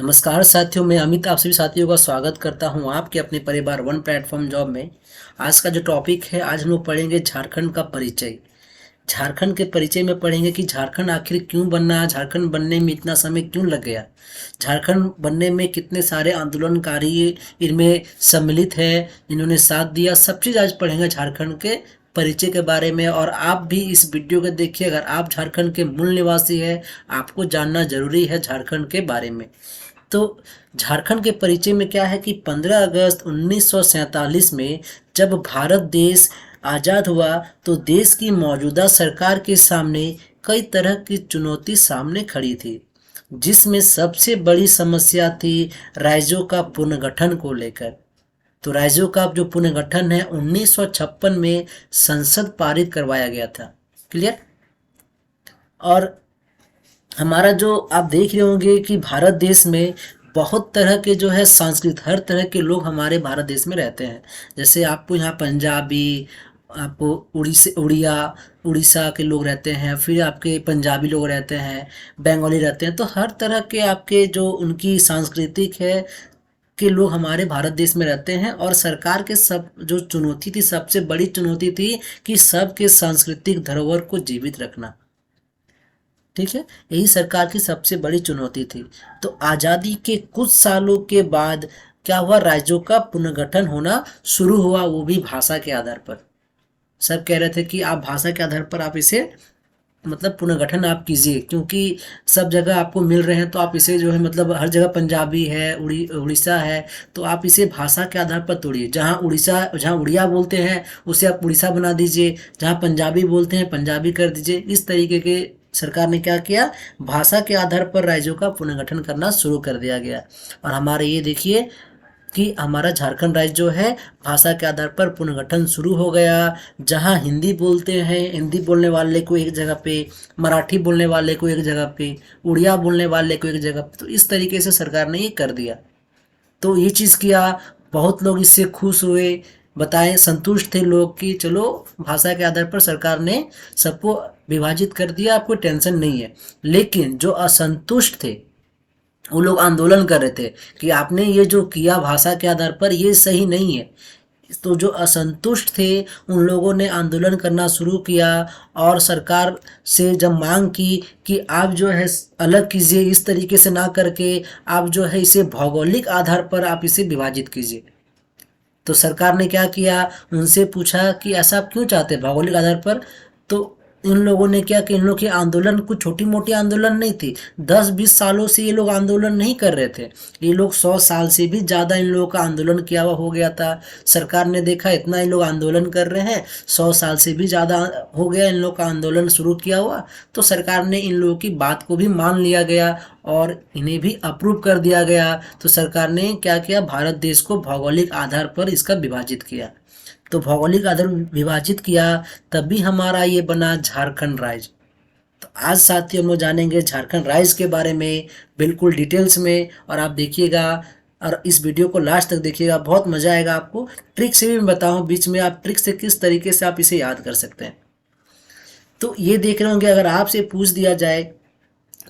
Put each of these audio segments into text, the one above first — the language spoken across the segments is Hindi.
नमस्कार साथियों, मैं अमित आप सभी साथियों का स्वागत करता हूं आपके अपने परिवार वन प्लेटफॉर्म जॉब में। आज का जो टॉपिक है, आज हम लोग पढ़ेंगे झारखंड का परिचय। झारखंड के परिचय में पढ़ेंगे कि झारखंड आखिर क्यों बनना, झारखंड बनने में इतना समय क्यों लग गया, झारखंड बनने में कितने सारे आंदोलनकारी इनमें सम्मिलित है, इन्होंने साथ दिया। सब चीज़ आज पढ़ेंगे झारखंड के परिचय के बारे में। और आप भी इस वीडियो को देखिए, अगर आप झारखंड के मूल निवासी हैं, आपको जानना जरूरी है झारखंड के बारे में। तो झारखंड के परिचय में क्या है कि 15 अगस्त 1947 में जब भारत देश आज़ाद हुआ तो देश की मौजूदा सरकार के सामने कई तरह की चुनौती सामने खड़ी थी, जिसमें सबसे बड़ी समस्या थी राज्यों का पुनर्गठन को लेकर। तो राज्यों का जो पुनर्गठन है 1956 में संसद पारित करवाया गया था। क्लियर। और हमारा जो आप देख रहे होंगे कि भारत देश में बहुत तरह के जो है संस्कृत, हर तरह के लोग हमारे भारत देश में रहते हैं। जैसे आपको यहाँ पंजाबी, आपको उड़िया उड़ीसा के लोग रहते हैं, फिर आपके पंजाबी लोग रहते हैं, बंगाली रहते हैं। तो हर तरह के आपके जो उनकी सांस्कृतिक है के लोग हमारे भारत देश में रहते हैं। और सरकार के सब जो चुनौती थी, सबसे बड़ी चुनौती थी कि सबके सांस्कृतिक धरोहर को जीवित रखना। ठीक है, यही सरकार की सबसे बड़ी चुनौती थी। तो आज़ादी के कुछ सालों के बाद क्या हुआ, राज्यों का पुनर्गठन होना शुरू हुआ, वो भी भाषा के आधार पर। सब कह रहे थे कि आप भाषा के आधार पर आप इसे मतलब पुनर्गठन आप कीजिए, क्योंकि सब जगह आपको मिल रहे हैं, तो आप इसे जो है मतलब हर जगह पंजाबी है, उड़ीसा है, तो आप इसे भाषा के आधार पर तोड़िए। जहाँ उड़िया बोलते हैं उसे आप उड़ीसा बना दीजिए, जहाँ पंजाबी बोलते हैं पंजाबी कर दीजिए। इस तरीके के सरकार ने क्या किया, भाषा के आधार पर राज्यों का पुनर्गठन करना शुरू कर दिया गया। और हमारे ये देखिए कि हमारा झारखंड राज्य जो है भाषा के आधार पर पुनर्गठन शुरू हो गया। जहाँ हिंदी बोलते हैं, हिंदी बोलने वाले को एक जगह पे, मराठी बोलने वाले को एक जगह पे, उड़िया बोलने वाले को एक जगह पे। तो इस तरीके से सरकार ने ये कर दिया। तो ये चीज़ किया, बहुत लोग इससे खुश हुए, बताएं संतुष्ट थे लोग कि चलो भाषा के आधार पर सरकार ने सबको विभाजित कर दिया, आपको टेंशन नहीं है। लेकिन जो असंतुष्ट थे वो लोग आंदोलन कर रहे थे कि आपने ये जो किया भाषा के आधार पर ये सही नहीं है। तो जो असंतुष्ट थे उन लोगों ने आंदोलन करना शुरू किया और सरकार से जब मांग की कि आप जो है अलग कीजिए, इस तरीके से ना करके आप जो है इसे भौगोलिक आधार पर आप इसे विभाजित कीजिए। तो सरकार ने क्या किया, उनसे पूछा कि ऐसा आप क्यों चाहते हैं भौगोलिक आधार पर। तो इन लोगों ने क्या कि इन लोगों की आंदोलन कुछ छोटी मोटी आंदोलन नहीं थी, 10-20 सालों से ये लोग आंदोलन नहीं कर रहे थे। ये लोग 100 साल से भी ज़्यादा इन लोगों का आंदोलन किया हुआ हो गया था। सरकार ने देखा इतना इन लोग आंदोलन कर रहे हैं, 100 साल से भी ज़्यादा हो गया इन लोग का आंदोलन शुरू किया हुआ। तो सरकार ने इन लोगों की बात को भी मान लिया गया और इन्हें भी अप्रूव कर दिया गया। तो सरकार ने क्या किया, भारत देश को भौगोलिक आधार पर इसका विभाजित किया। तो भौगोलिक आधार विभाजित किया, तभी हमारा ये बना झारखंड राज्य। तो आज साथियों हम लोग जानेंगे झारखंड राज्य के बारे में बिल्कुल डिटेल्स में। और आप देखिएगा और इस वीडियो को लास्ट तक देखिएगा, बहुत मजा आएगा आपको। ट्रिक से भी मैं बताऊं बीच में, आप ट्रिक से किस तरीके से आप इसे याद कर सकते हैं। तो ये देख रहे होंगे, अगर आपसे पूछ दिया जाए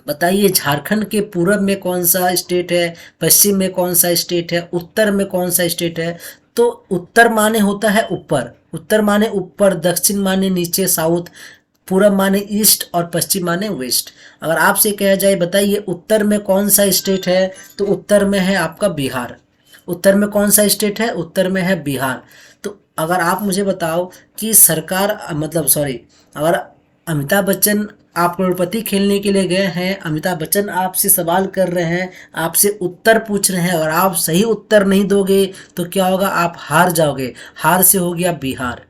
बताइए झारखंड के पूरब में कौन सा स्टेट है, पश्चिम में कौन सा स्टेट है, उत्तर में कौन सा स्टेट है। तो उत्तर माने होता है ऊपर, उत्तर माने ऊपर, दक्षिण माने नीचे साउथ, पूरब माने ईस्ट और पश्चिम माने वेस्ट। अगर आपसे कहा जाए बताइए उत्तर में कौन सा स्टेट है, तो उत्तर में है आपका बिहार। उत्तर में कौन सा स्टेट है, उत्तर में है बिहार। तो अगर आप मुझे बताओ कि सरकार मतलब सॉरी, अगर अमिताभ बच्चन आप करोड़पति खेलने के लिए गए हैं, अमिताभ बच्चन आपसे सवाल कर रहे हैं, आपसे उत्तर पूछ रहे हैं और आप सही उत्तर नहीं दोगे तो क्या होगा, आप हार जाओगे। हार से हो गया बिहार,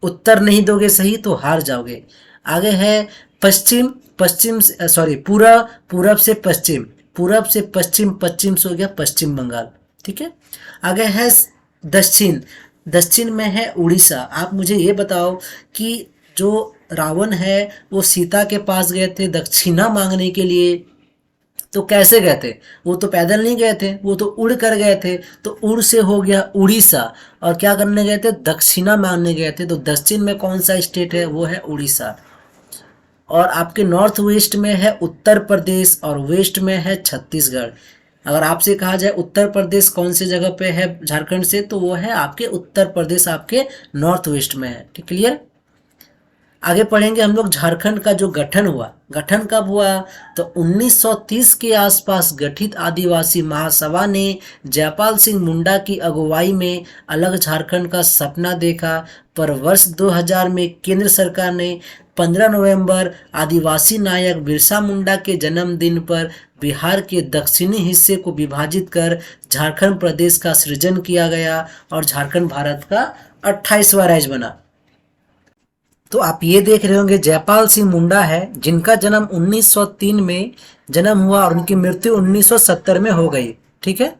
उत्तर नहीं दोगे सही तो हार जाओगे। आगे है पश्चिम, पश्चिम सॉरी पूरब, पूरब से पश्चिम, पूरब से पश्चिम, पश्चिम से हो गया पश्चिम बंगाल। ठीक है। आगे है दक्षिण, दक्षिण में है उड़ीसा। आप मुझे ये बताओ कि जो रावण है वो सीता के पास गए थे दक्षिणा मांगने के लिए, तो कैसे गए थे, वो तो पैदल नहीं गए थे, वो तो उड़ कर गए थे। तो उड़ से हो गया उड़ीसा, और क्या करने गए थे, दक्षिणा मांगने गए थे। तो दक्षिण में कौन सा स्टेट है, वो है उड़ीसा। और आपके नॉर्थ वेस्ट में है उत्तर प्रदेश और वेस्ट में है छत्तीसगढ़। अगर आपसे कहा जाए उत्तर प्रदेश कौन सी जगह पे है झारखंड से, तो वो है आपके उत्तर प्रदेश, आपके नॉर्थ वेस्ट में है। ठीक, क्लियर। आगे पढ़ेंगे हम लोग झारखंड का जो गठन हुआ, गठन कब हुआ, तो 1930 के आसपास गठित आदिवासी महासभा ने जयपाल सिंह मुंडा की अगुवाई में अलग झारखंड का सपना देखा। पर वर्ष 2000 में केंद्र सरकार ने 15 नवंबर आदिवासी नायक बिरसा मुंडा के जन्मदिन पर बिहार के दक्षिणी हिस्से को विभाजित कर झारखंड प्रदेश का सृजन किया गया और झारखंड भारत का 28वां राज्य बना। तो आप ये देख रहे होंगे जयपाल सिंह मुंडा है, जिनका जन्म 1903 में जन्म हुआ और उनकी मृत्यु 1970 में हो गई। ठीक है।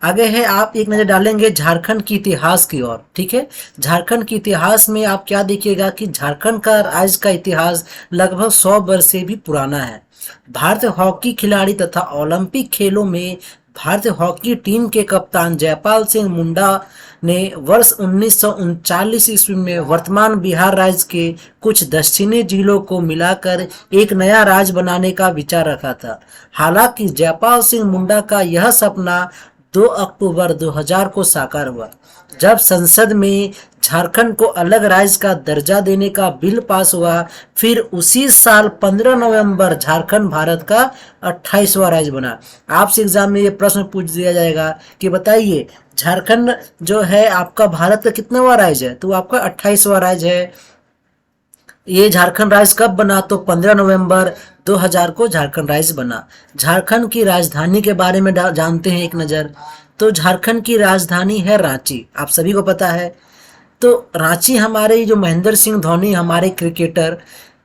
आगे है, आप एक नज़र डालेंगे झारखंड की इतिहास की ओर। ठीक है। झारखंड के इतिहास में आप क्या देखिएगा कि झारखंड का राज्य का इतिहास लगभग 100 वर्ष से भी पुराना है। भारतीय हॉकी खिलाड़ी तथा ओलंपिक खेलों में भारतीय हॉकी टीम के कप्तान जयपाल सिंह मुंडा ने वर्ष 1939 ईस्वी में वर्तमान बिहार राज्य के कुछ दक्षिणी जिलों को मिलाकर एक नया राज्य बनाने का विचार रखा था। हालांकि जयपाल सिंह मुंडा का यह सपना 2 अक्टूबर 2000 को साकार हुआ, जब संसद में झारखंड को अलग राज्य का दर्जा देने का बिल पास हुआ। फिर उसी साल 15 नवंबर झारखंड भारत का 28वां राज्य बना। आपसे एग्जाम में ये प्रश्न पूछ दिया जाएगा कि बताइए झारखंड जो है आपका भारत का कितनावां राज्य है, तो आपका 28वां राज्य है। ये झारखंड राज्य कब बना, तो 15 नवंबर 2000 को झारखंड राज्य बना। झारखंड की राजधानी के बारे में जानते हैं एक नज़र, तो झारखंड की राजधानी है रांची, आप सभी को पता है। तो रांची हमारे जो महेंद्र सिंह धोनी हमारे क्रिकेटर,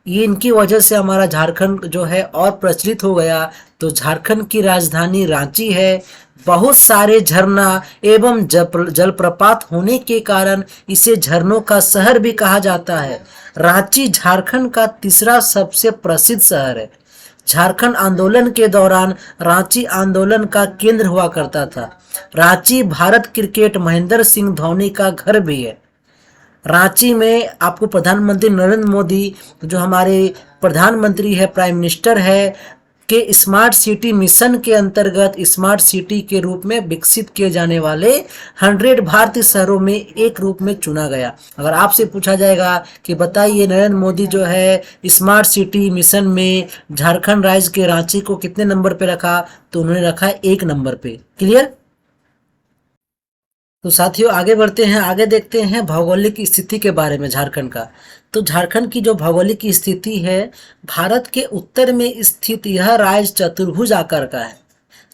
ये इनकी वजह से हमारा झारखंड जो है और प्रचलित हो गया। तो झारखंड की राजधानी रांची है। बहुत सारे झरना एवं जलप्रपात होने के कारण इसे झरनों का शहर भी कहा जाता है। रांची झारखंड का तीसरा सबसे प्रसिद्ध शहर है। झारखंड आंदोलन के दौरान रांची आंदोलन का केंद्र हुआ करता था। रांची भारत क्रिकेट महेंद्र सिंह धोनी का घर भी है। रांची में आपको प्रधानमंत्री नरेंद्र मोदी जो हमारे प्रधानमंत्री है, प्राइम मिनिस्टर है, के स्मार्ट सिटी मिशन के अंतर्गत स्मार्ट सिटी के रूप में विकसित किए जाने वाले 100 भारतीय शहरों में एक रूप में चुना गया। अगर आपसे पूछा जाएगा कि बताइए नरेंद्र मोदी जो है स्मार्ट सिटी मिशन में झारखंड राज्य के रांची को कितने नंबर पे रखा, तो उन्होंने रखा 1 नंबर पे। क्लियर। तो साथियों आगे बढ़ते हैं, आगे देखते हैं भौगोलिक स्थिति के बारे में झारखंड का। तो झारखंड की जो भौगोलिक स्थिति है, भारत के उत्तर में स्थित यह राज्य चतुर्भुज आकार का है,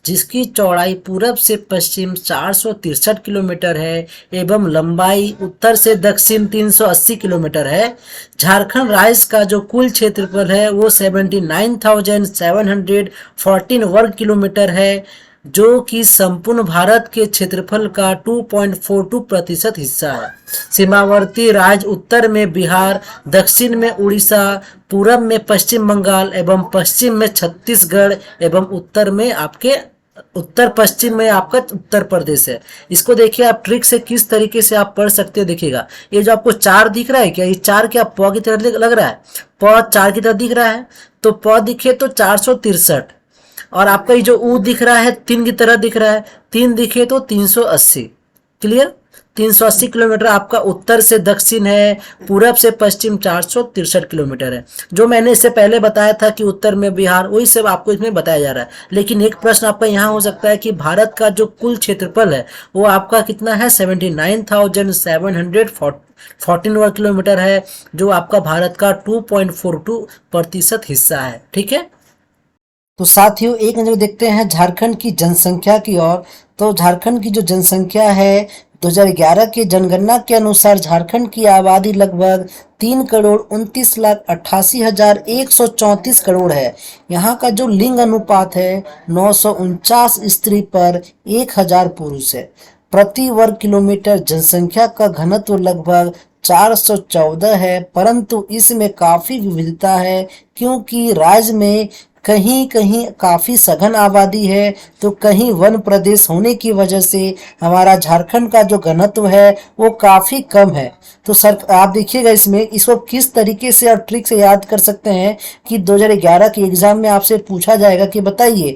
जिसकी चौड़ाई पूरब से पश्चिम 463 किलोमीटर है एवं लंबाई उत्तर से दक्षिण 380 किलोमीटर है। झारखंड राज्य का जो कुल क्षेत्रफल है वो 79,714 वर्ग किलोमीटर है, जो कि संपूर्ण भारत के क्षेत्रफल का 2.42% हिस्सा है। सीमावर्ती राज्य उत्तर में बिहार, दक्षिण में उड़ीसा, पूरब में पश्चिम बंगाल एवं पश्चिम में छत्तीसगढ़ एवं उत्तर में आपके उत्तर पश्चिम में आपका उत्तर प्रदेश है। इसको देखिए आप ट्रिक से किस तरीके से आप पढ़ सकते हो। देखिएगा ये जो आपको 4 दिख रहा है, क्या ये 4 क्या प की तरह लग रहा है? प 4 की तरह दिख रहा है, तो प दिखे तो 463, और आपका ये जो ऊ दिख रहा है 3 की तरह दिख रहा है, 3 दिखे तो 380। क्लियर। 380 किलोमीटर आपका उत्तर से दक्षिण है, पूरब से पश्चिम 463 किलोमीटर है। जो मैंने इससे पहले बताया था कि उत्तर में बिहार, वही सब आपको इसमें बताया जा रहा है। लेकिन एक प्रश्न आपका यहाँ हो सकता है कि भारत का जो कुल क्षेत्रफल है वो आपका कितना है, 79,714 वर्ग किलोमीटर है, जो आपका भारत का 2.42% हिस्सा है। ठीक है। तो साथियों एक नजर देखते हैं झारखंड की जनसंख्या की ओर। तो झारखंड की जो जनसंख्या है 2011 की जनगणना के अनुसार झारखंड की आबादी लगभग 3,29,88,134 करोड़ है। यहाँ का जो लिंग अनुपात है 949 स्त्री पर 1000 पुरुष है। प्रति वर्ग किलोमीटर जनसंख्या का घनत्व लगभग 414 है, परंतु इसमें काफी विविधता है, क्योंकि राज्य में कहीं कहीं काफ़ी सघन आबादी है, तो कहीं वन प्रदेश होने की वजह से हमारा झारखंड का जो घनत्व है वो काफ़ी कम है। तो सर आप देखिएगा इसमें इसको किस तरीके से और ट्रिक से याद कर सकते हैं कि 2011 के एग्ज़ाम में आपसे पूछा जाएगा कि बताइए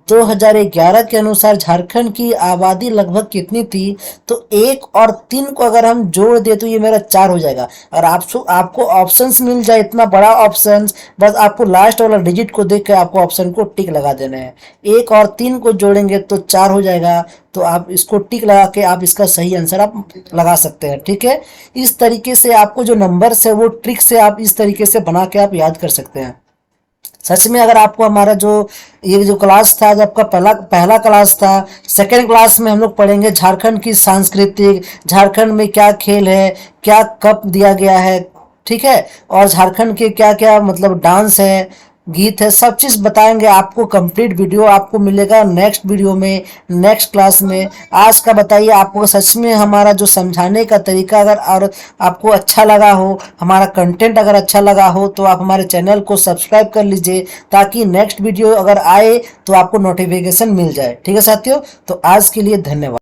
2011 के अनुसार झारखंड की आबादी लगभग कितनी थी। तो 1 और 3 को अगर हम जोड़ दे तो ये मेरा 4 हो जाएगा। और आपको ऑप्शंस मिल जाए इतना बड़ा ऑप्शंस, बस आपको लास्ट वाला डिजिट को देख के आपको ऑप्शन को टिक लगा देना है। 1 और 3 को जोड़ेंगे तो 4 हो जाएगा। तो आप इसको टिक लगा के आप इसका सही आंसर आप लगा सकते हैं। ठीक है, इस तरीके से आपको जो नंबर्स है वो ट्रिक से आप इस तरीके से बना के आप याद कर सकते हैं। सच में अगर आपको हमारा जो ये जो क्लास था, जो आपका पहला पहला क्लास था, सेकेंड क्लास में हम लोग पढ़ेंगे झारखंड की सांस्कृतिक, झारखंड में क्या खेल है, क्या कप दिया गया है, ठीक है, और झारखंड के क्या क्या मतलब डांस है, गीत है, सब चीज़ बताएंगे आपको। कंप्लीट वीडियो आपको मिलेगा नेक्स्ट वीडियो में, नेक्स्ट क्लास में। आज का बताइए आपको सच में हमारा जो समझाने का तरीका अगर और आपको अच्छा लगा हो, हमारा कंटेंट अगर अच्छा लगा हो, तो आप हमारे चैनल को सब्सक्राइब कर लीजिए ताकि नेक्स्ट वीडियो अगर आए तो आपको नोटिफिकेशन मिल जाए। ठीक है साथियों, तो आज के लिए धन्यवाद।